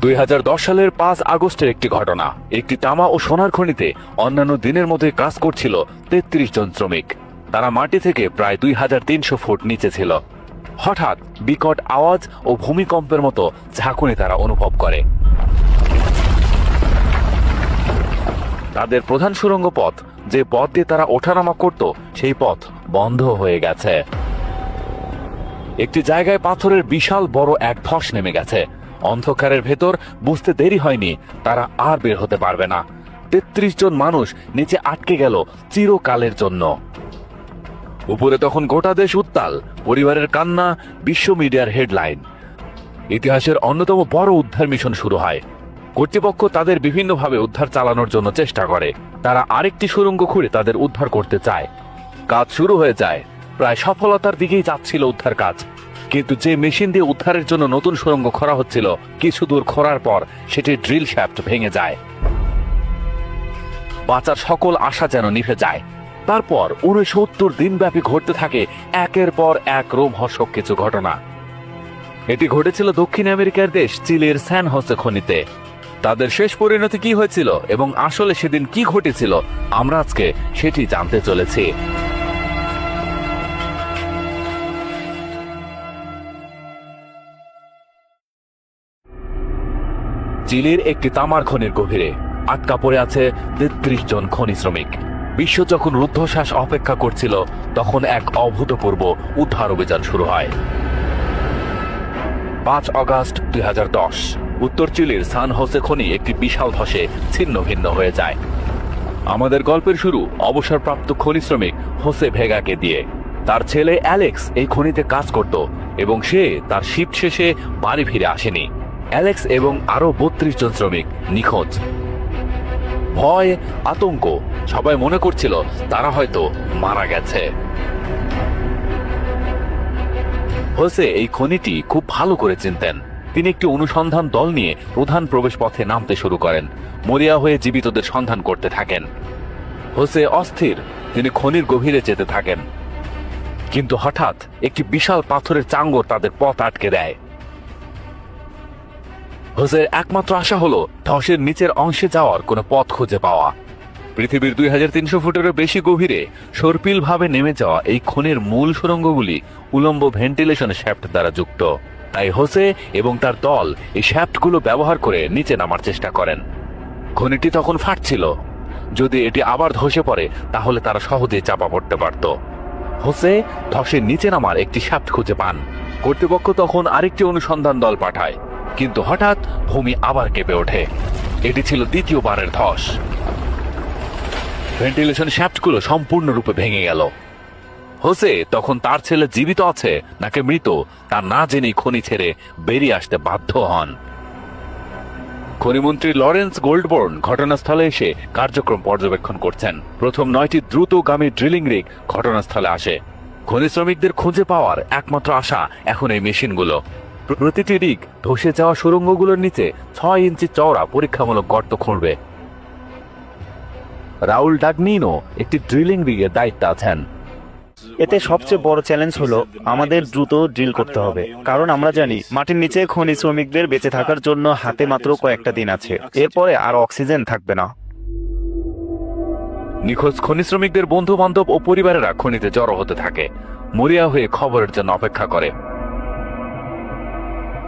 2010 সালের 5 আগস্টের একটি ঘটনা। একটি তামা ও সোনার খনিতে অন্যান্য দিনের মধ্যে কাজ করছিল 33 জন শ্রমিক। তারা মাটি থেকে প্রায় 2300 ফুট নিচে ছিল। হঠাৎ বিকট আওয়াজ ও ভূমিকম্পের মতো ঝাঁকুনি তারা অনুভব করে। তাদের প্রধান সুড়ঙ্গ পথ, যে পথ দিয়ে তারা ওঠানামা করত, সেই পথ বন্ধ হয়ে গেছে। একটি জায়গায় পাথরের বিশাল বড় এক ধস নেমে গেছে। অন্ধকারের ভেতর বুঝতে দেরি হয়নি তারা আর বের হতে পারবে না। 33 জন মানুষ নিচে আটকে গেল চিরকালের জন্য। উপরে তখন গোটা দেশ উত্তাল, পরিবারের কান্না, বিশ্ব মিডিয়ার হেডলাইন। ইতিহাসের অন্যতম বড় উদ্ধার মিশন শুরু হয়। কর্তৃপক্ষ তাদের বিভিন্নভাবে উদ্ধার চালানোর জন্য চেষ্টা করে। তারা আরেকটি সুড়ঙ্গ খুঁড়ে তাদের উদ্ধার করতে চায়। কাজ শুরু হয়ে যায়। প্রায় সফলতার দিকেই যাচ্ছিল উদ্ধার কাজ। কিন্তু যে মেশিন দিয়ে উদ্ধারের জন্য নতুন সুড়ঙ্গ খোঁড়া হচ্ছিল, কিছু দূর খোঁড়ার পর সেটি ড্রিল শ্যাফট ভেঙে যায়। বাঁচার সকল আশা যেন নিভে যায়। তারপর 69 দিনব্যাপী ঘটতে থাকে একের পর এক রোমহর্ষক কিছু ঘটনা। এটি ঘটেছিল দক্ষিণ আমেরিকার দেশ চিলির স্যান হোসে খনিতে। তাদের শেষ পরিণতি কি হয়েছিল এবং আসলে সেদিন কি ঘটেছিল, আমরা আজকে সেটি জানতে চলেছি। চিলির একটি তামার খনির গভীরে আটকা পড়ে আছে 33 জন খনি শ্রমিক। বিশ্ব যখন রুদ্ধশ্বাস অপেক্ষা করছিল, তখন এক অভূতপূর্ব উদ্ধার অভিযান শুরু হয়। 5 আগস্ট 2010 উত্তর চিলির সান হোসে খনি একটি বিশাল ধসে ছিন্ন ভিন্ন হয়ে যায়। আমাদের গল্পের শুরু অবসরপ্রাপ্ত খনি শ্রমিক হোসে ভেগাকে দিয়ে। তার ছেলে অ্যালেক্স এই খনিতে কাজ করত এবং সে তার শিফট শেষে বাড়ি ফিরে আসেনি। অ্যালেক্স এবং আরো 32 জন শ্রমিক নিখোঁজ। ভয়, আতঙ্ক, সবাই মনে করছিল তারা হয়তো মারা গেছে। হোসে এই খনিটি খুব ভালো করে চিনতেন। তিনি একটি অনুসন্ধান দল নিয়ে প্রধান প্রবেশ পথে নামতে শুরু করেন। মরিয়া হয়ে জীবিতদের সন্ধান করতে থাকেন। হোসে অস্থির, তিনি খনির গভীরে যেতে থাকেন। কিন্তু হঠাৎ একটি বিশাল পাথরের চাঙ্গর তাদের পথ আটকে দেয়। হোসের একমাত্র আশা হলো ধসের নিচের অংশে যাওয়ার কোনো পথ খুঁজে পাওয়া। পৃথিবীর 2300 ফুটেরও বেশি গভীরে সর্পিল ভাবে নেমে যাওয়া এই খনির মূল সুড়ঙ্গগুলি উলম্ব ভেন্টিলেশন শ্যাফট দ্বারা যুক্ত। তাই হোসে এবং তার দল এই শ্যাফটগুলো ব্যবহার করে নিচে নামার চেষ্টা করেন। খনিটি তখন ফাটছিল। যদি এটি আবার ধসে পড়ে, তাহলে তারা সহজেই চাপা পড়তে পারত। হোসে ধসের নিচে নামার একটি শ্যাফট খুঁজে পান। কর্তৃপক্ষ তখন আরেকটি অনুসন্ধান দল পাঠায়। কিন্তু হঠাৎ ভূমি আবার কেঁপে ওঠে। এটি ছিল দ্বিতীয়বারের ধস। ভেন্টিলেশন শ্যাফটগুলো সম্পূর্ণরূপে ভেঙে গেল। হোসে তখন তার ছেলে জীবিত আছে নাকি মৃত তা না জেনেই খনি ছেড়ে বেরিয়ে আসতে বাধ্য হন। খনিমন্ত্রী লরেন্স গোল্ডবোর্ন ঘটনাস্থলে এসে কার্যক্রম পর্যবেক্ষণ করছেন। প্রথম 9টি দ্রুতগামী ড্রিলিং রিগ ঘটনাস্থলে আসে। খনি শ্রমিকদের খুঁজে পাওয়ার একমাত্র আশা এখন এই মেশিনগুলো। প্রতিটি রিগ ধসে যাওয়া সুড়ঙ্গগুলোর নিচে 6 ইঞ্চি চওড়া পরীক্ষামূলক গর্ত খুঁড়বে। রাউল ডাগনিনো একটি ড্রিলিং রিগের দায়িত্বে আছেন। এতে সবচেয়ে বড় চ্যালেঞ্জ হলো আমাদের দ্রুত ড্রিল করতে হবে, কারণ আমরা জানি মাটির নিচে খনি শ্রমিকদের বেঁচে থাকার জন্য হাতে মাত্র কয়েকটা দিন আছে। এরপরে আর অক্সিজেন থাকবে না। নিখোঁজ খনি শ্রমিকদের বন্ধু বান্ধব ও পরিবারেরা খনিতে জড়ো হতে থাকে। মরিয়া হয়ে খবরের জন্য অপেক্ষা করে।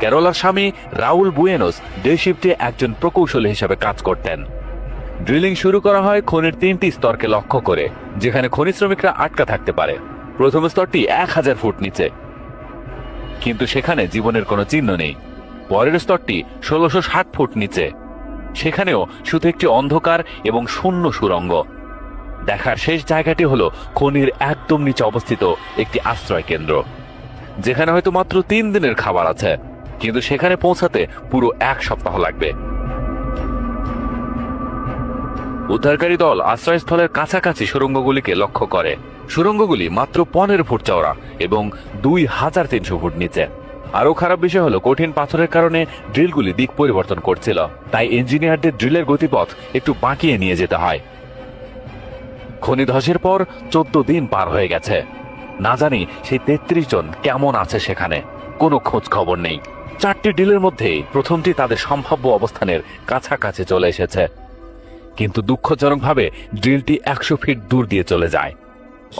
ক্যারোলার স্বামী রাউল বুয়েনোস ডে শিফটে একজন প্রকৌশলী হিসেবে কাজ করতেন। ড্রিলিং শুরু করা হয় খনির 3টি স্তরকে লক্ষ্য করে, যেখানে খনি শ্রমিকরা আটকা থাকতে পারে। প্রথম স্তরটি 1000 ফুট নিচে, কিন্তু সেখানে জীবনের কোনো চিহ্ন নেই। পরের স্তরটি 1660 ফুট নিচে, সেখানেও শুধু একটি অন্ধকার এবং শূন্য সুড়ঙ্গ। দেখার শেষ জায়গাটি হলো খনির একদম নিচে অবস্থিত একটি আশ্রয় কেন্দ্র, যেখানে হয়তো মাত্র 3 দিনের খাবার আছে, কিন্তু সেখানে পৌঁছাতে পুরো 1 সপ্তাহ লাগবে। উদ্ধারকারী দল আশ্রয়স্থলের কাছাকাছি সুড়ঙ্গগুলিকে লক্ষ্য করে। সুড়ঙ্গগুলি মাত্র 15 ফুট চওড়া এবং 2300 ফুট নিচে। আরো খারাপ বিষয় হলো কঠিন পাথরের কারণে ড্রিলগুলি দিক পরিবর্তন করছিল, তাই ইঞ্জিনিয়ারদের ড্রিলের গতিপথ একটু বাঁকিয়ে নিয়ে যেতে হয়। খনি ধসের পর 14 দিন পার হয়ে গেছে। না জানি সেই 33 জন কেমন আছে সেখানে, কোনো খোঁজ খবর নেই। 4টি ড্রিলের মধ্যে প্রথমটি তাদের সম্ভাব্য অবস্থানের কাছাকাছি চলে এসেছে, কিন্তু দুঃখজনকভাবে ড্রিলটি 100 ফিট দূর দিয়ে চলে যায়।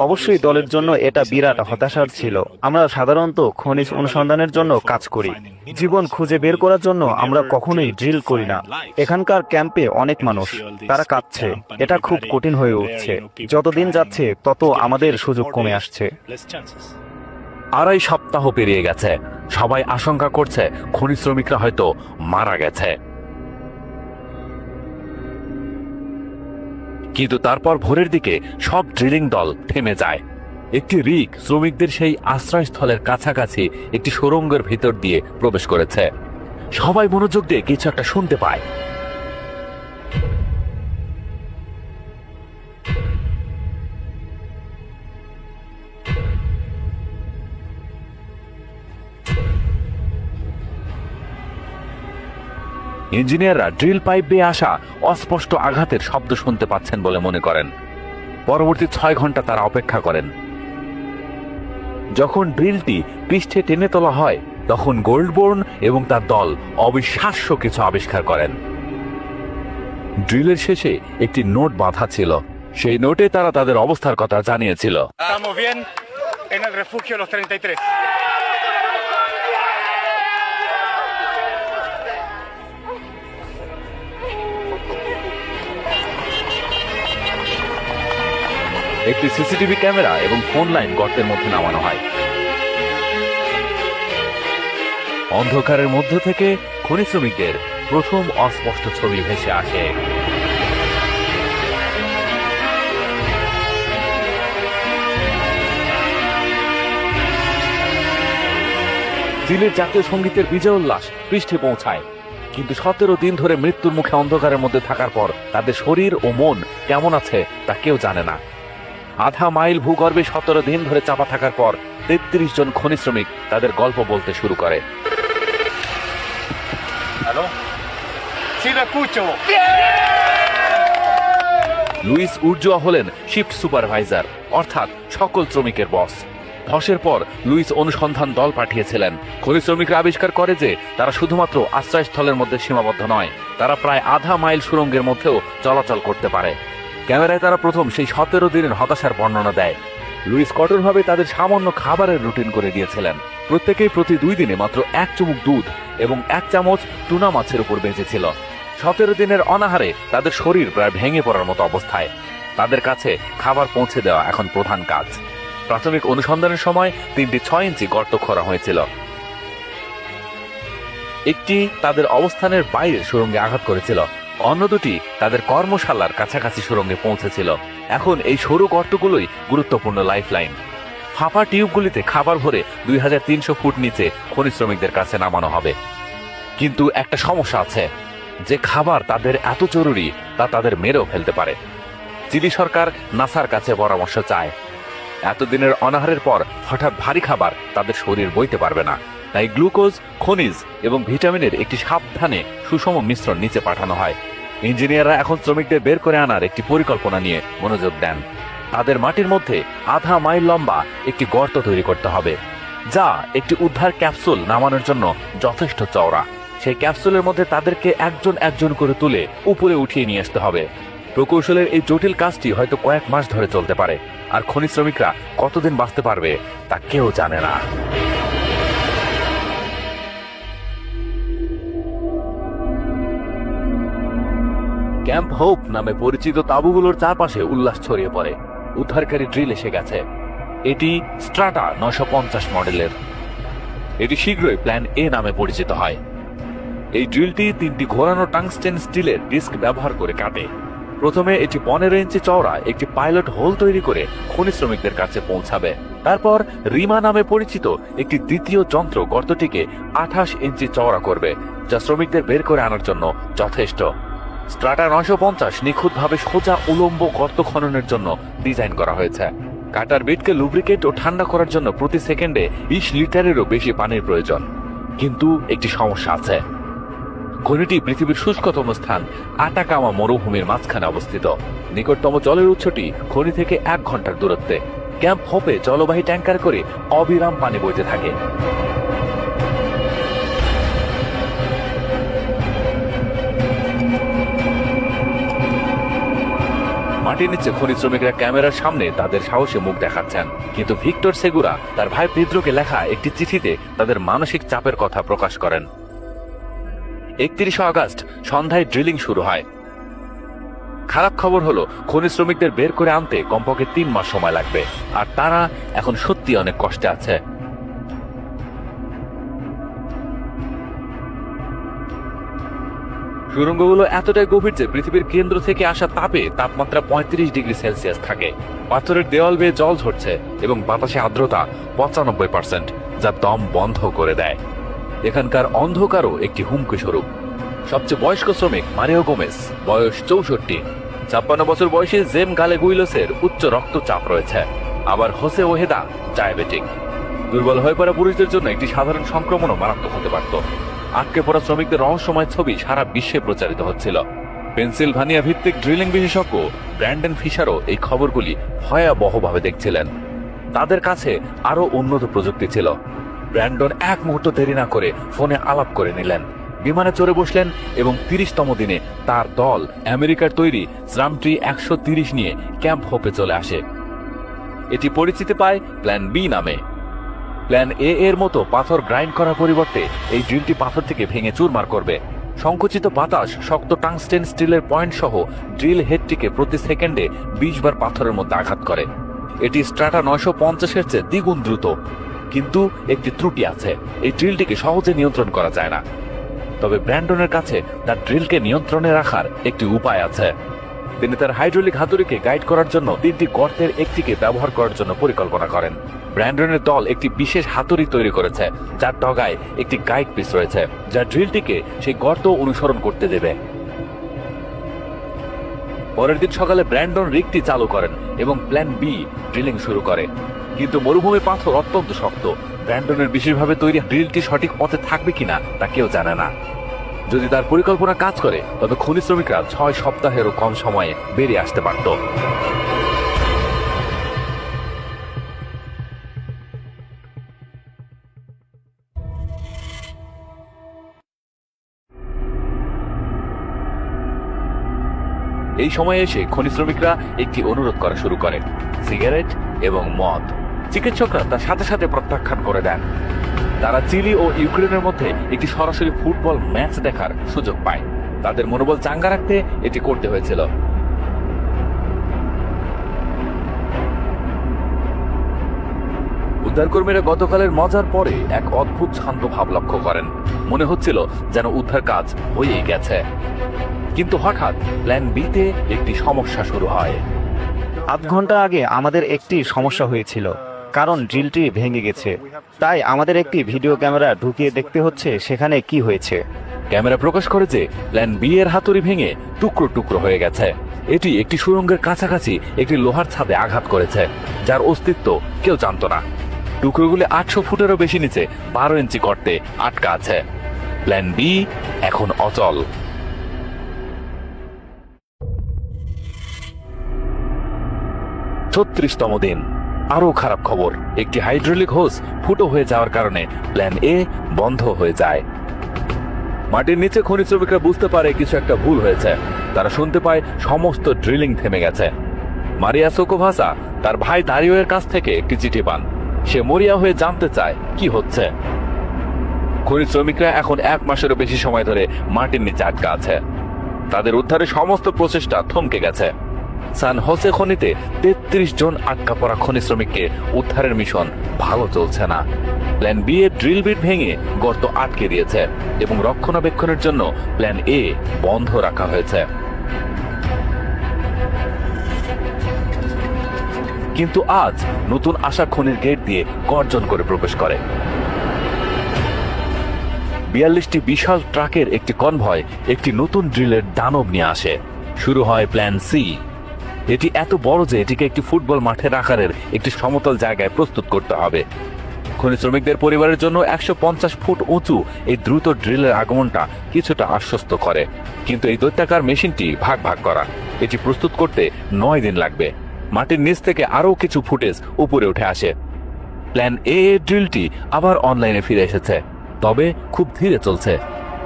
অবশ্যই দলের জন্য এটা বিরাট হতাশার ছিল। আমরা সাধারণত খনিজ অনুসন্ধানের জন্য কাজ করি, জীবন খুঁজে বের করার জন্য আমরা কখনোই ড্রিল করি না। এখানকার ক্যাম্পে অনেক মানুষ, তারা কাঁদছে। এটা খুব কঠিন হয়ে উঠছে। যতদিন যাচ্ছে তত আমাদের সুযোগ কমে আসছে। 2.5 সপ্তাহ পেরিয়ে গেছে। সবাই আশঙ্কা করছে খনি শ্রমিকরা হয়তো মারা গেছে। কিন্তু তারপর ভোরের দিকে সব ড্রিলিং দল থেমে যায়। একটি রিগ শ্রমিকদের সেই আশ্রয়স্থলের কাছাকাছি একটি সুড়ঙ্গের ভিতর দিয়ে প্রবেশ করেছে। সবাই মনোযোগ দিয়ে কিছু একটা শুনতে পায়। ইঞ্জিনিয়াররা ড্রিল পাইপ বেয়ে আসা অস্পষ্ট আঘাতের শব্দ শুনতে পাচ্ছেন বলে মনে করেন। পরবর্তী 6 ঘন্টা তারা অপেক্ষা করেন। যখন ড্রিলটি পৃষ্ঠে টেনে তোলা হয়, তখন গোল্ডবোর্ন এবং তার দল অবিশ্বাস্য কিছু আবিষ্কার করেন। ড্রিলের শেষে একটি নোট বাঁধা ছিল। সেই নোটে তারা তাদের অবস্থার কথা জানিয়েছিল। Estamos bien en el refugio Los 33. একটি সিসিটিভি ক্যামেরা এবং ফোন লাইন গর্তের মধ্যে নামানো হয়। অন্ধকারের মধ্য থেকে খনি শ্রমিকদের প্রথম অস্পষ্ট ছবি ভেসে আসে। চিলির জাতীয় সঙ্গীতের বিজয় উল্লাস পৃষ্ঠে পৌঁছায়, কিন্তু 17 দিন ধরে মৃত্যুর মুখে অন্ধকারের মধ্যে থাকার পর তাদের শরীর ও মন কেমন আছে তা কেউ জানে না। আধা মাইল ভূগর্ভে 17 দিন ধরে চাপা থাকার পর 33 জন খনি শ্রমিক তাদের গল্প বলতে শুরু করে। ¿Aló? Sí, lo escucho. Luis উর্জোয়া হলেন শিফট সুপারভাইজার, অর্থাৎ সকল শ্রমিকের বস। ধসের পর লুইস অনুসন্ধান দল পাঠিয়েছিলেন। খনি শ্রমিকরা আবিষ্কার করে যে তারা শুধুমাত্র আশ্রয়স্থলের মধ্যে সীমাবদ্ধ নয়, তারা প্রায় আধা মাইল সুড়ঙ্গের মধ্যেও চলাচল করতে পারে। ক্যামেরায় তারা প্রথম সেই 17 দিনের হতাশার বর্ণনা দেয়। লুইস কঠোরভাবে তাদের সামান্য খাবারের রুটিন করে দিয়েছিলেন। প্রত্যেকেই প্রতি 2 দিনে মাত্র 1 চুমুক দুধ এবং 1 চামচ টুনা মাছের উপর বেঁচেছিল। 17 দিনের অনাহারে তাদের শরীর প্রায় ভেঙে পড়ার মতো অবস্থায়। তাদের কাছে খাবার পৌঁছে দেওয়া এখন প্রধান কাজ। প্রাথমিক অনুসন্ধানের সময় 3টি 6 ইঞ্চি গর্ত খোঁড়া হয়েছিল। একটি তাদের অবস্থানের বাইরের সুড়ঙ্গে আঘাত করেছিল, অন্য দুটি তাদের কর্মশালার কাছাকাছি সুড়ঙ্গে পৌঁছেছিল। এখন এই সরু গর্তগুলোই গুরুত্বপূর্ণ লাইফলাইন। ফাঁপা টিউবগুলিতে খাবার ভরে 2300 ফুট নিচে খনি শ্রমিকদের কাছে নামানো হবে। কিন্তু একটা সমস্যা আছে, যে খাবার তাদের এত জরুরি তা তাদের মেরেও ফেলতে পারে। চিলি সরকার নাসার কাছে পরামর্শ চায়। এতদিনের অনাহারের পর হঠাৎ ভারী খাবার তাদের শরীর বইতে পারবে না, তাই গ্লুকোজ, খনিজ এবং ভিটামিনের একটি সাবধানে সুষম মিশ্রণ নিচে পাঠানো হয়। ইঞ্জিনিয়াররা এখন শ্রমিকদের বের করে আনার একটি পরিকল্পনা নিয়ে মনোযোগ দেন। তাদের মাটির মধ্যে আধা মাইল লম্বা একটি গর্ত তৈরি করতে হবে, যা একটি উদ্ধার ক্যাপসুল নামানোর জন্য যথেষ্ট চওড়া। সেই ক্যাপসুলের মধ্যে তাদেরকে একজন একজন করে তুলে উপরে উঠিয়ে নিয়ে আসতে হবে। প্রকৌশলের এই জটিল কাজটি হয়তো কয়েক মাস ধরে চলতে পারে, আর খনি শ্রমিকরা কতদিন বাঁচতে পারবে তা কেউ জানে না। ক্যাম্প হোপ নামে পরিচিত তাঁবুগুলোর চারপাশে উল্লাস ছড়িয়ে পড়ে। উদ্ধারকারী ড্রিল এসে গেছে। এটি স্ট্রাটা 950 মডেলের। এটি শীঘ্রই প্ল্যান এ নামে পরিচিত হয়। এই ড্রিলটি 3টি ঘোরানো টাংস্টেন স্টিলের ডিস্ক ব্যবহার করে কাটে। প্রথমে এটি 15 ইঞ্চি চওড়া একটি পাইলট হোল তৈরি করে খনি শ্রমিকদের কাছে পৌঁছাবে। তারপর রিমা নামে পরিচিত একটি দ্বিতীয় যন্ত্র গর্তটিকে 28 ইঞ্চি চওড়া করবে, যা শ্রমিকদের বের করে আনার জন্য যথেষ্ট। স্ট্রাটা 950 নিখুঁতভাবে সোজা উলম্ব গর্ত খননের জন্য ডিজাইন করা হয়েছে। কাটার বিটকে লুব্রিকেট ও ঠান্ডা করার জন্য প্রতি সেকেন্ডে 20 লিটারেরও বেশি পানির প্রয়োজন। কিন্তু একটি সমস্যা আছে। খনিটি পৃথিবীর শুষ্কতম স্থান আটাকামা মরুভূমির মাঝখানে অবস্থিত। নিকটতম জলের উৎসটি খনি থেকে 1 ঘন্টার দূরত্বে। ক্যাম্প হোপে জলবাহী ট্যাঙ্কার করে অবিরাম পানি বইতে থাকে। মাটির নিচে খনি শ্রমিকরা ক্যামেরার সামনে তাদের সাহসে মুখ দেখাচ্ছেন, কিন্তু ভিক্টর সেগুরা তার ভাই পেদ্রোকে লেখা একটি চিঠিতে তাদের মানসিক চাপের কথা প্রকাশ করেন। 31 আগস্ট সন্ধ্যায় ড্রিলিং শুরু হয়। খারাপ খবর হলো খনি শ্রমিকদের বের করে আনতে কমপক্ষে 3 মাস সময় লাগবে, আর তারা এখন সত্যি অনেক কষ্টে আছে। সুড়ঙ্গগুলো এতটাই গভীর যে পৃথিবীর কেন্দ্র থেকে আসা তাপে তাপমাত্রা 35 ডিগ্রি সেলসিয়াস থাকে। পাথরের দেওয়াল বেয়ে জল ঝরছে এবং বাতাসে আর্দ্রতা 95%, যা দম বন্ধ করে দেয়। এখানকার অন্ধকারও একটি হুমকি স্বরূপ। সবচেয়ে বয়স্ক শ্রমিক মারিও গোমেজ, বয়স 64। 56 বছর বয়সী জেম গালেগুইলোসের উচ্চ রক্তচাপ রয়েছে। আবার হোসে ওহেদা ডায়াবেটিক। দুর্বল হয়ে পড়া পুরুষদের জন্য একটি সাধারণ সংক্রমণও মারাত্মক হতে পারত। আটকে পড়া শ্রমিকদের রহস্যময় ছবি সারা বিশ্বে প্রচারিত হচ্ছিল। পেনসিলভানিয়া ভিত্তিক ড্রিলিং বিশেষজ্ঞ ব্র্যান্ডন ফিশারও এই খবরগুলি ভয়াবহভাবে দেখছিলেন। তাদের কাছে আরো উন্নত প্রযুক্তি ছিল। ব্র্যান্ডন এক মুহূর্ত দেরি না করে ফোনে আলাপ করে নিলেন, বিমানে চড়ে বসলেন এবং 30তম দিনে তার দল আমেরিকার তৈরি স্রামট্রি 130 নিয়ে ক্যাম্প হোপে চলে আসে। এটি পরিচিতি পায় প্ল্যান বি নামে। প্ল্যান এ এর মতো পাথর গ্রাইন্ড করার পরিবর্তে এই ড্রিলটি পাথর থেকে ভেঙে চুরমার করবে। সংকুচিত বাতাস শক্ত টাংস্টেন স্টিলের পয়েন্ট সহ ড্রিল হেডটিকে প্রতি সেকেন্ডে 20 বার পাথরের মধ্যে আঘাত করে। এটি স্ট্রাটা 950-এর চেয়ে দ্বিগুণ দ্রুত। কিন্তু একটি ত্রুটি আছে, এই ড্রিলটিকে সহজে নিয়ন্ত্রণ করা যায় না। তবে ব্র্যান্ডনের কাছে তার ড্রিলকে নিয়ন্ত্রণে রাখার একটি উপায় আছে। তিনি তার হাইড্রোলিক হাতুড়িকে গাইড করার জন্য 3টি গর্তের একটিকে ব্যবহার করার জন্য পরিকল্পনা করেন। ব্র্যান্ডনের দল একটি বিশেষ হাতুড়ি তৈরি করেছে, যার ডগায় একটি গাইড পিস রয়েছে, যা ড্রিলটিকে সেই গর্ত অনুসরণ করতে দেবে। পরের দিন সকালে ব্র্যান্ডন রিগটি চালু করেন এবং প্ল্যান বি ড্রিলিং শুরু করে। কিন্তু মরুভূমির পাথর অত্যন্ত শক্ত। ব্র্যান্ডনের বিশেষভাবে তৈরি ড্রিলটি সঠিক পথে থাকবে কিনা তা কেউ জানে না। যদি তার পরিকল্পনা কাজ করে, তবে খনি শ্রমিকরা 6 সপ্তাহেরও কম সময়ে বেরিয়ে আসতে পারত। এই সময়ে এসে খনি শ্রমিকরা একটি অনুরোধ করা শুরু করে, সিগারেট এবং মদ। চিকিৎসকরা তার সাথে সাথে প্রত্যাখ্যান করে দেন। তারা চিলি ও ইউক্রেনের মধ্যে একটি সরাসরি ফুটবল ম্যাচ দেখার সুযোগ পায়। তাদের মনোবল চাঙ্গা রাখতে এটি করতে হয়েছিল। উদ্ধারকর্মীরা গতকালের মজার পরে এক অদ্ভুত শান্ত ভাব লক্ষ্য করেন। মনে হচ্ছিল যেন উদ্ধার কাজ হয়েই গেছে। কিন্তু হঠাৎ প্ল্যান বিতে একটি সমস্যা শুরু হয়। আধ ঘন্টা আগে আমাদের একটি সমস্যা হয়েছিল, কারণ ড্রিলটি ভেঙে গেছে। তাই আমাদের একটি ভিডিও ক্যামেরা ঢুকিয়ে দেখতে হচ্ছে সেখানে কি হয়েছে। ক্যামেরা প্রকাশ করে যে প্ল্যান বি এর হাতুড়ি ভেঙে টুকরো টুকরো হয়ে গেছে। এটি একটি সুড়ঙ্গের কাছাকাছি একটি লোহার ছাদে আঘাত করেছে, যার অস্তিত্ব কেউ জানত না। টুকরোগুলি 800 ফুটেরও বেশি নিচে 12 ইঞ্চি গর্তে আটকা আছে। প্ল্যান বি এখন অচল। ছত্রিশতম দিন। আরো খারাপ খবর, একটি হাইড্রোলিক হোস ফুটো হয়ে যাওয়ার কারণে প্ল্যান এ বন্ধ হয়ে যায়। মাটির নিচে খনি শ্রমিকরা বুঝতে পারে কিছু একটা ভুল হয়েছে। তারা শুনতে পায় সমস্ত ড্রিলিং থেমে গেছে। মারিয়া সোকোভাসা তার ভাই দারিওয়ের কাছ থেকে একটি চিঠি পান। সে মরিয়া হয়ে জানতে চায় কি হচ্ছে। খনি শ্রমিকরা এখন 1 মাসেরও বেশি সময় ধরে মাটির নিচে আটকা আছে। তাদের উদ্ধারের সমস্ত প্রচেষ্টা থমকে গেছে। সান হোসে খনিতে 33 জন আটকা পড়া খনি শ্রমিককে উদ্ধারের মিশন ভালো চলছে না। প্ল্যান বি এর ড্রিল বিট ভেঙে গর্ত আটকে দিয়েছে এবং রক্ষণাবেক্ষণের জন্য প্ল্যান এ বন্ধ রাখা হয়েছে। কিন্তু আজ নতুন আসা খনির গেট দিয়ে গর্জন করে প্রবেশ করে 42টি বিশাল ট্রাকের একটি কনভয় একটি নতুন ড্রিলের দানব নিয়ে আসে। শুরু হয় প্ল্যান সি। এটি এত বড় যে এটিকে একটি ফুটবল মাঠের আকারের একটি সমতল জায়গায় প্রস্তুত করতে হবে। খনি শ্রমিকদের পরিবারের জন্য 150 ফুট উঁচু এই দ্রুত ড্রিলের আগমনটা কিছুটা আশ্বস্ত করে। কিন্তু এই দৈত্যাকার মেশিনটি ভাগ ভাগ করা, এটি প্রস্তুত করতে 9 দিন লাগবে। মাটির নিচ থেকে আরও কিছু ফুটেজ উপরে উঠে আসে। প্ল্যান এ এর ড্রিলটি আবার অনলাইনে ফিরে এসেছে, তবে খুব ধীরে চলছে।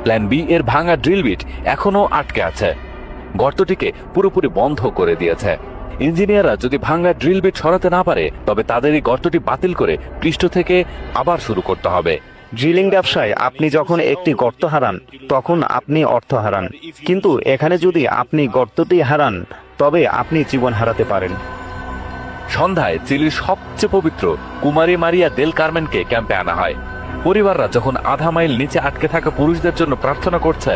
প্ল্যান বি এর ভাঙা ড্রিল বিট এখনো আটকে আছে, গর্তটিকে পুরোপুরি বন্ধ করে দিয়েছে। ইঞ্জিনিয়াররা যদি ভাঙা ড্রিল বিট সরাতে না পারে তবে তাদের এই গর্তটি বাতিল করে পৃষ্ঠ থেকে আবার শুরু করতে হবে। ড্রিলিং ব্যবসায় আপনি যখন একটি গর্ত হারান তখন আপনি অর্থ হারান, কিন্তু এখানে যদি আপনি গর্তটি হারান তবে আপনি জীবন হারাতে পারেন। সন্ধ্যায় চিলির সবচেয়ে পবিত্র কুমারী মারিয়া দেল কার্মেনকে ক্যাম্পে আনা হয়। পরিবাররা যখন আধা মাইল নিচে আটকে থাকা পুরুষদের জন্য প্রার্থনা করছে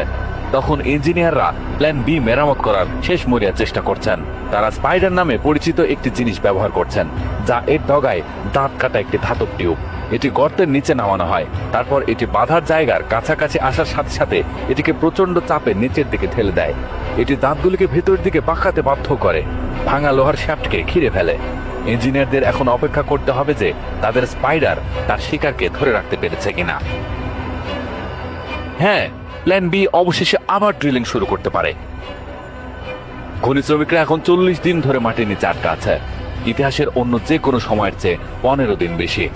তখন ইঞ্জিনিয়াররা প্ল্যান বি মেরামত করার শেষ মরিয়ার চেষ্টা করছেন। তারা স্পাইডার নামে পরিচিত একটি জিনিস ব্যবহার করছেন, যা এর ডগায় দাঁত কাটা একটি ধাতব টিউব। এটি গর্তের নিচে নামানো হয়, তারপর এটি বাঁধার জায়গার কাছাকাছি আসার সাথে সাথে এটিকে প্রচন্ড চাপে নিচের দিকে ঠেলে দেয়। এটি দাঁতগুলিকে ভেতরের দিকে পাকাতে বাধ্য করে, ভাঙা লোহার শ্যাফটকে ঘিরে ফেলে। ইঞ্জিনিয়ারদের এখন অপেক্ষা করতে হবে যে তাদের স্পাইডার তার শিকারকে ধরে রাখতে পেরেছে কিনা। হ্যাঁ, প্ল্যান বি অবশেষে আবার ড্রিলিং শুরু করতে পারে। খনি শ্রমিকরা এখন 40 দিন ধরে মাটির নিচে আটকা আছে, ইতিহাসের অন্য যে কোনো সময়ের চেয়ে 15 দিন বেশি।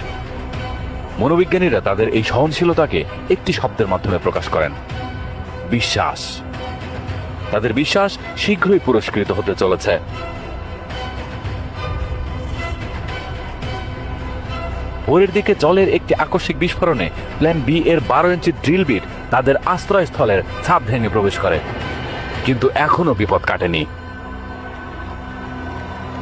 মনোবিজ্ঞানীরা তাদের এই সহনশীলতাকে একটি শব্দের মাধ্যমে প্রকাশ করেন: বিশ্বাস। তাদের বিশ্বাস শীঘ্রই পুরস্কৃত হতে চলেছে। ভোরের দিকে জলের একটি আকস্মিক বিস্ফোরণে প্ল্যান বি এর 12 ইঞ্চি ড্রিল বিট তাদের আশ্রয়স্থলের ছাদ ভেঙে প্রবেশ করে, কিন্তু এখনো বিপদ কাটেনি।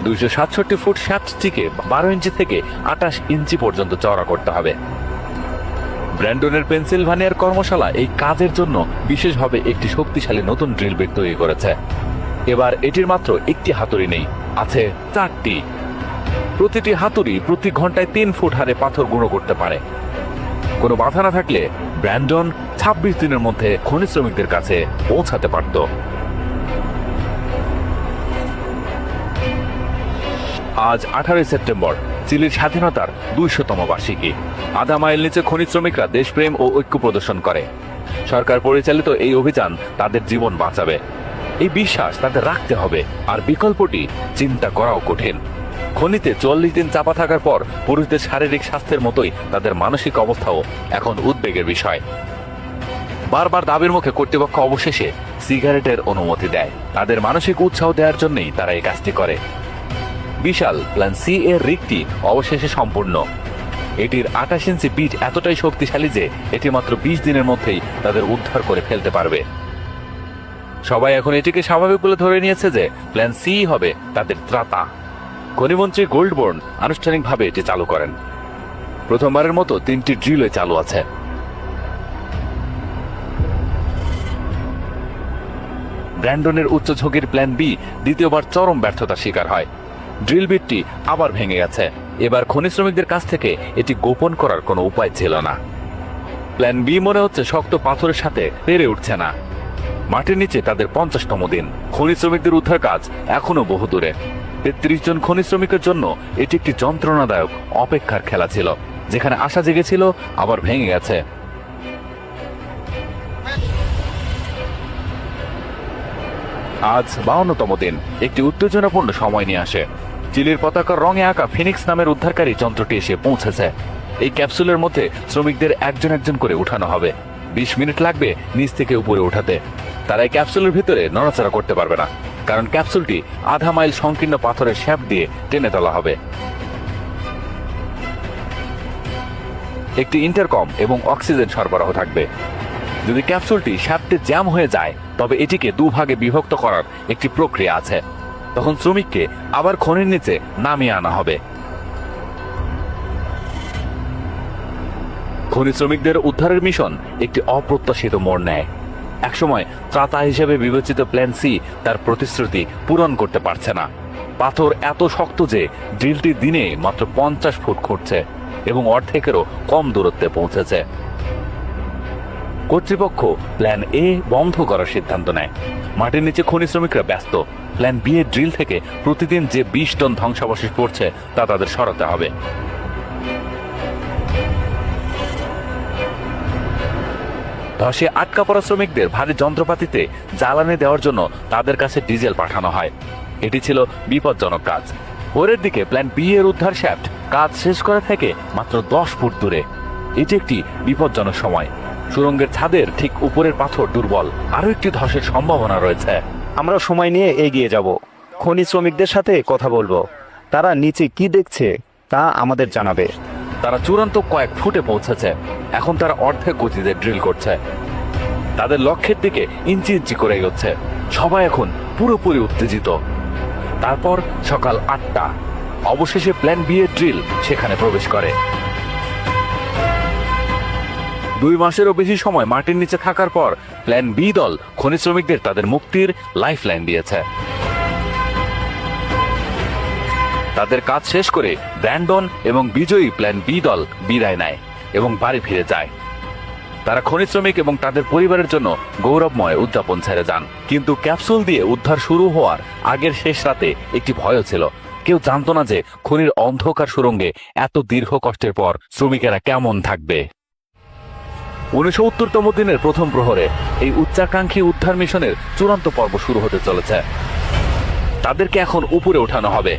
267 ফুট শ্যাফটটিকে 12 ইঞ্চি থেকে 28 ইঞ্চি পর্যন্ত চওড়া করতে হবে। ব্র্যান্ডনের পেনসিলভানিয়ার কর্মশালা এই কাজের জন্য বিশেষভাবে একটি শক্তিশালী নতুন ড্রিল বিট তৈরি করেছে। এবার এটির মাত্র একটি হাতুড়ি নেই, আছে 4টি। প্রতিটি হাতুড়ি প্রতি ঘন্টায় 3 ফুট হারে পাথর গুঁড়ো করতে পারে। কোনো বাধা না থাকলে ব্র্যান্ডন 26 দিনের মধ্যে খনি শ্রমিকদের কাছে পৌঁছাতে পারত। আজ 18 সেপ্টেম্বর, চিলির স্বাধীনতার 200তম বার্ষিকী। আধা মাইল নিচে খনি শ্রমিকরা দেশপ্রেম ও ঐক্য প্রদর্শন করে। সরকার পরিচালিত এই অভিযান তাদের জীবন বাঁচাবে, এই বিশ্বাস তাদের রাখতে হবে। আর বিকল্পটি চিন্তা করাও কঠিন। খনিতে 40 দিন চাপা থাকার পর পুরুষদের শারীরিক স্বাস্থ্যের মতোই তাদের মানসিক অবস্থাও এখন উদ্বেগের বিষয়। বারবার দাবির মুখে কর্তৃপক্ষ অবশেষে সিগারেটের অনুমতি দেয়। তাদের মানসিক উৎসাহ দেওয়ার জন্যই তারা এই কাজটি করে। বিশাল প্ল্যান সি এর রিগটি অবশেষে সম্পূর্ণ। এটির 28 ইঞ্চি বিট এতটাই শক্তিশালী যে এটি মাত্র 20 দিনের মধ্যেই তাদের উদ্ধার করে ফেলতে পারবে। সবাই এখন এটিকে স্বাভাবিক বলে ধরে নিয়েছে যে প্ল্যান সি হবে তাদের ত্রাতা। খনিমন্ত্রী গোল্ডবোর্ন আনুষ্ঠানিকভাবে এটি চালু করেন। প্রথমবারের মতো 3টি ড্রিল চালু আছে। ব্র্যান্ডনের উচ্চ ঝোঁকের প্ল্যান বি দ্বিতীয়বার চরম ব্যর্থতার শিকার হয়। ড্রিল বিটটি আবার ভেঙে গেছে। এবার খনি শ্রমিকদের কাছ থেকে এটি গোপন করার কোনো উপায় ছিল না। প্ল্যান বি মনে হচ্ছে শক্ত পাথরের সাথে পেরে উঠছে না। মাটির নিচে তাদের 50তম দিন। খনি শ্রমিকদের উদ্ধার কাজ এখনো বহু দূরে। 33 জন খনি শ্রমিকের জন্য এটি একটি যন্ত্রণাদায়ক অপেক্ষার খেলা ছিল, যেখানে আশা জেগেছিল আবার ভেঙে গেছে। আজ 52তম দিন। একটি উত্তেজনাপূর্ণ সময় নিয়ে আসে। চিলির পতাকার রঙে আঁকা ফিনিক্স নামের উদ্ধারকারী যন্ত্রটি এসে পৌঁছেছে। এই ক্যাপসুলের মধ্যে শ্রমিকদের একজন একজন করে উঠানো হবে। 20 মিনিট লাগবে নিচ থেকে উপরে উঠাতে। তারা এই ক্যাপসুলের ভিতরে নড়াচড়া করতে পারবে না, কারণ ক্যাপসুলটি আধা মাইল সংকীর্ণ পাথরের শ্যাফট দিয়ে টেনে তোলা হবে। একটি ইন্টারকম এবং অক্সিজেন সরবরাহ থাকবে। যদি ক্যাপসুলটি শ্যাফটে জ্যাম হয়ে যায় তবে এটিকে দুভাগে বিভক্ত করার একটি প্রক্রিয়া আছে। তখন শ্রমিককে আবার খনির নিচে নামিয়ে আনা হবে। খনি শ্রমিকদের উদ্ধারের মিশন একটি অপ্রত্যাশিত মোড় নেয়। একসময় ত্রাতা হিসেবে বিবেচিত প্ল্যান সি তার প্রতিশ্রুতি পূরণ করতে পারছে না। পাথর এত শক্ত যে ড্রিলটি দিনে মাত্র 50 ফুট খুঁড়ছে এবং অর্ধেকেরও কম দূরত্বে পৌঁছেছে। কর্তৃপক্ষ প্ল্যান এ বন্ধ করার সিদ্ধান্ত নেয়। মাটির নিচে খনি শ্রমিকরা ব্যস্ত। প্ল্যান বি এর ড্রিল থেকে প্রতিদিন যে 20 টন ধ্বংসাবশেষ পড়ছে তা তাদের সরাতে হবে। ধসে আটকা পড়া শ্রমিকদের ভারী যন্ত্রপাতিতে জ্বালানি দেওয়ার জন্য তাদের কাছে ডিজেল পাঠানো হয়। এটি ছিল বিপজ্জনক কাজ। ভোরের দিকে প্ল্যান বি এর উদ্ধার শ্যাফট কাজ শেষ করা থেকে মাত্র 10 ফুট দূরে। এটি একটি বিপজ্জনক সময়। সুড়ঙ্গের ছাদের ঠিক উপরের পাথর দুর্বল। আরো একটি ধসের সম্ভাবনা রয়েছে। আমরা সময় নিয়ে এগিয়ে যাব। খনি শ্রমিকদের সাথে কথা বলবো। তারা নিচে কি দেখছে তা আমাদের জানাবে। তারা চূড়ান্ত কয়েক ফুটে পৌঁছেছে। এখন তারা অর্ধেক গতিতে ড্রিল করছে। তাদের লক্ষ্যের দিকে ইঞ্চি ইঞ্চি করে এগোচ্ছে। সবাই এখন পুরোপুরি উত্তেজিত। তারপর সকাল 8টা, অবশেষে প্ল্যান বি এর ড্রিল সেখানে প্রবেশ করে। 2 মাসেরও বেশি সময় মাটির নিচে থাকার পর প্ল্যান বি দল খনি শ্রমিকদের তাদের মুক্তির লাইফলাইন দিয়েছে। তাদের কাজ শেষ করে ব্র্যান্ডন এবং বিজয়ী প্ল্যান বি দল বিদায় নেয় এবং বাড়ি ফিরে যায়। তারা খনি শ্রমিক এবং তাদের পরিবারের জন্য গৌরবময় উদযাপন ছেড়ে যান। কিন্তু ক্যাপসুল দিয়ে উদ্ধার শুরু হওয়ার আগের শেষ রাতে একটি ভয়ও ছিল। কেউ জানতো না যে খনির অন্ধকার সুড়ঙ্গে এত দীর্ঘ কষ্টের পর শ্রমিকেরা কেমন থাকবে। 69তম দিনের প্রথম প্রহরে এই উচ্চাকাঙ্ক্ষী উদ্ধার মিশনের চূড়ান্ত পর্ব শুরু হতে চলেছে। তাদেরকে এখন উপরে ওঠানো হবে।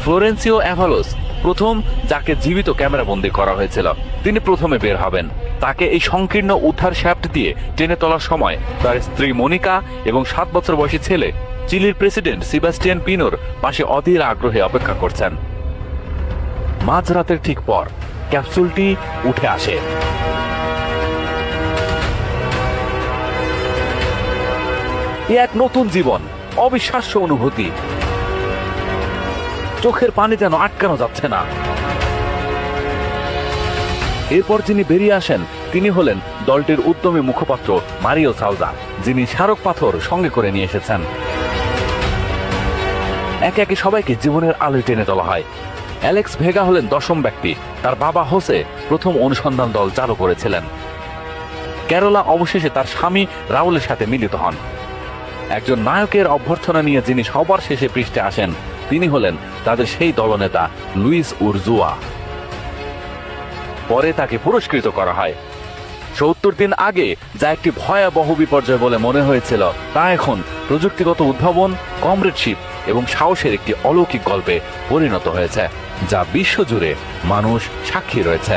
ফ্লোরেন্সিও অ্যাভালোস প্রথম, যাকে জীবিত ক্যামেরাবন্দি করা হয়েছিল, তিনি প্রথমে বের হবেন। তাকে এই সংকীর্ণ উদ্ধার শ্যাফট দিয়ে টেনে তোলার সময় তার স্ত্রী মনিকা এবং 7 বছর বয়সী ছেলে চিলির প্রেসিডেন্ট সেবাস্টিয়ান পিনোর পাশে অধীর আগ্রহে অপেক্ষা করছেন। মাঝরাতের ঠিক পর ক্যাপসুলটি উঠে আসে। এ এক নতুন জীবন, অবিশ্বাস্য অনুভূতি। চোখের পানি যেন আটকানো যাচ্ছে না। এরপর যিনি বেরিয়ে আসেন তিনি হলেন দলটির উদ্যমী মুখপাত্র মারিও সাউজা, যিনি স্মারক পাথর সঙ্গে করে নিয়ে এসেছেন। একে একে সবাইকে জীবনের আলোয় টেনে তোলা হয়। অ্যালেক্স ভেগা হলেন 10ম ব্যক্তি। তার বাবা হোসে প্রথম অনুসন্ধান দল চালু করেছিলেন। ক্যারোলা অবশেষে তার স্বামী রাউলের সাথে মিলিত হন। একজন নায়কের অভ্যর্থনা নিয়ে যিনি সবার শেষে পৃষ্ঠে আসেন তিনি হলেন তাদের সেই দলনেতা লুইস উরজুয়া। পরে তাকে পুরস্কৃত করা হয়। 70 দিন আগে যা একটি ভয়াবহ বিপর্যয় বলে মনে হয়েছিল তা এখন প্রযুক্তিগত উদ্ভাবন, কমরেডশিপ এবং সাহসের একটি অলৌকিক গল্পে পরিণত হয়েছে, যা বিশ্বজুড়ে মানুষ সাক্ষী রয়েছে।